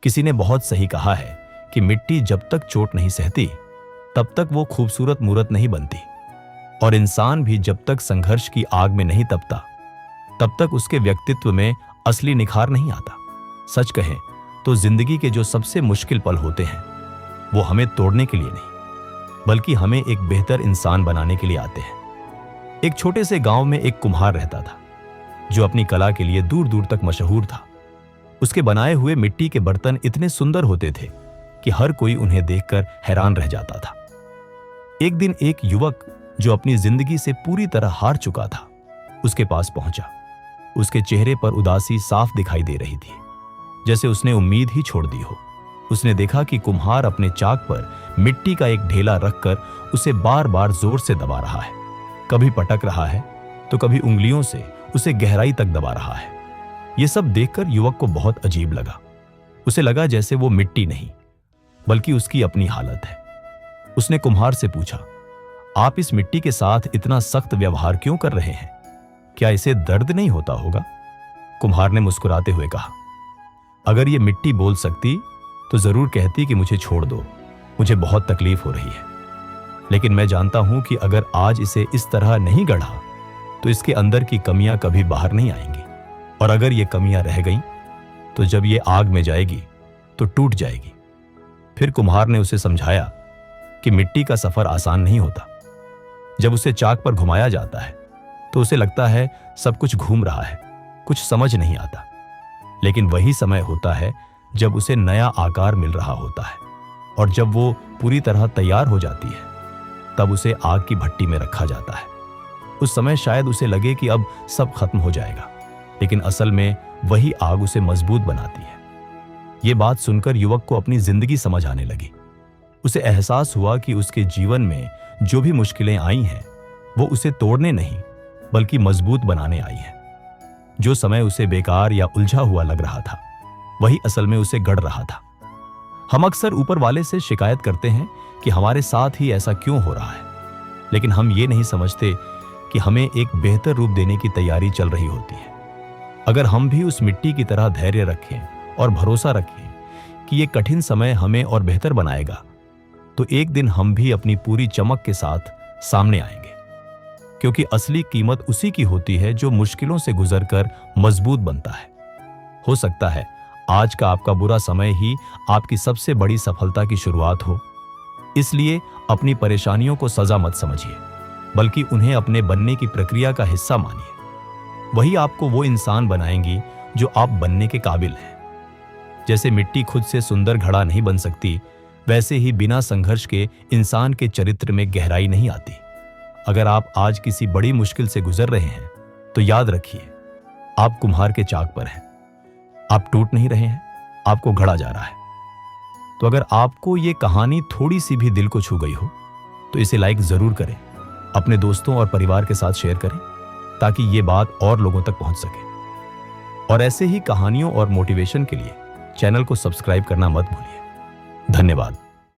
किसी ने बहुत सही कहा है कि मिट्टी जब तक चोट नहीं सहती तब तक वो खूबसूरत मूर्त नहीं बनती, और इंसान भी जब तक संघर्ष की आग में नहीं तपता तब तक उसके व्यक्तित्व में असली निखार नहीं आता। सच कहें तो जिंदगी के जो सबसे मुश्किल पल होते हैं वो हमें तोड़ने के लिए नहीं बल्कि हमें एक बेहतर इंसान बनाने के लिए आते हैं। एक छोटे से गांव में एक कुम्हार रहता था जो अपनी कला के लिए दूर दूर तक मशहूर था। उसके बनाए हुए मिट्टी के बर्तन इतने सुंदर होते थे कि हर कोई उन्हें देखकर हैरान रह जाता था। एक दिन एक युवक जो अपनी जिंदगी से पूरी तरह हार चुका था उसके पास पहुंचा। उसके चेहरे पर उदासी साफ दिखाई दे रही थी, जैसे उसने उम्मीद ही छोड़ दी हो। उसने देखा कि कुम्हार अपने चाक पर मिट्टी का एक ढेला रखकर उसे बार बार जोर से दबा रहा है। कभी पटक रहा है तो कभी उंगलियों से उसे गहराई तक दबा रहा है। यह सब देखकर युवक को बहुत अजीब लगा। उसे लगा जैसे वो मिट्टी नहीं बल्कि उसकी अपनी हालत है। उसने कुम्हार से पूछा, आप इस मिट्टी के साथ इतना सख्त व्यवहार क्यों कर रहे हैं? क्या इसे दर्द नहीं होता होगा? कुम्हार ने मुस्कुराते हुए कहा, अगर ये मिट्टी बोल सकती तो जरूर कहती कि मुझे छोड़ दो, मुझे बहुत तकलीफ हो रही है। लेकिन मैं जानता हूं कि अगर आज इसे इस तरह नहीं गढ़ा तो इसके अंदर की कमियां कभी बाहर नहीं आएंगी, और अगर ये कमियां रह गईं तो जब ये आग में जाएगी तो टूट जाएगी। फिर कुम्हार ने उसे समझाया कि मिट्टी का सफर आसान नहीं होता। जब उसे चाक पर घुमाया जाता है तो उसे लगता है सब कुछ घूम रहा है, कुछ समझ नहीं आता। लेकिन वही समय होता है जब उसे नया आकार मिल रहा होता है, और जब वो पूरी तरह तैयार हो जाती है तब उसे आग की भट्टी में रखा जाता है। उस समय शायद उसे लगे कि अब सब खत्म हो जाएगा, लेकिन असल में वही आग उसे मजबूत बनाती है। ये बात सुनकर युवक को अपनी जिंदगी समझ आने लगी। उसे एहसास हुआ कि उसके जीवन में जो भी मुश्किलें आई हैं वो उसे तोड़ने नहीं बल्कि मजबूत बनाने आई हैं। जो समय उसे बेकार या उलझा हुआ लग रहा था वही असल में उसे गढ़ रहा था। हम अक्सर ऊपर वाले से शिकायत करते हैं कि हमारे साथ ही ऐसा क्यों हो रहा है, लेकिन हम ये नहीं समझते कि हमें एक बेहतर रूप देने की तैयारी चल रही होती है। अगर हम भी उस मिट्टी की तरह धैर्य रखें और भरोसा रखें कि ये कठिन समय हमें और बेहतर बनाएगा, तो एक दिन हम भी अपनी पूरी चमक के साथ सामने आएंगे। क्योंकि असली कीमत उसी की होती है जो मुश्किलों से गुजरकर मजबूत बनता है। हो सकता है आज का आपका बुरा समय ही आपकी सबसे बड़ी सफलता की शुरुआत हो। इसलिए अपनी परेशानियों को सजा मत समझिए, बल्कि उन्हें अपने बनने की प्रक्रिया का हिस्सा मानिए। वही आपको वो इंसान बनाएंगी जो आप बनने के काबिल हैं। जैसे मिट्टी खुद से सुंदर घड़ा नहीं बन सकती, वैसे ही बिना संघर्ष के इंसान के चरित्र में गहराई नहीं आती। अगर आप आज किसी बड़ी मुश्किल से गुजर रहे हैं तो याद रखिए, आप कुम्हार के चाक पर हैं। आप टूट नहीं रहे हैं, आपको गढ़ा जा रहा है। तो अगर आपको ये कहानी थोड़ी सी भी दिल को छू गई हो तो इसे लाइक जरूर करें, अपने दोस्तों और परिवार के साथ शेयर करें ताकि ये बात और लोगों तक पहुंच सके। और ऐसे ही कहानियों और मोटिवेशन के लिए चैनल को सब्सक्राइब करना मत भूलिए। धन्यवाद।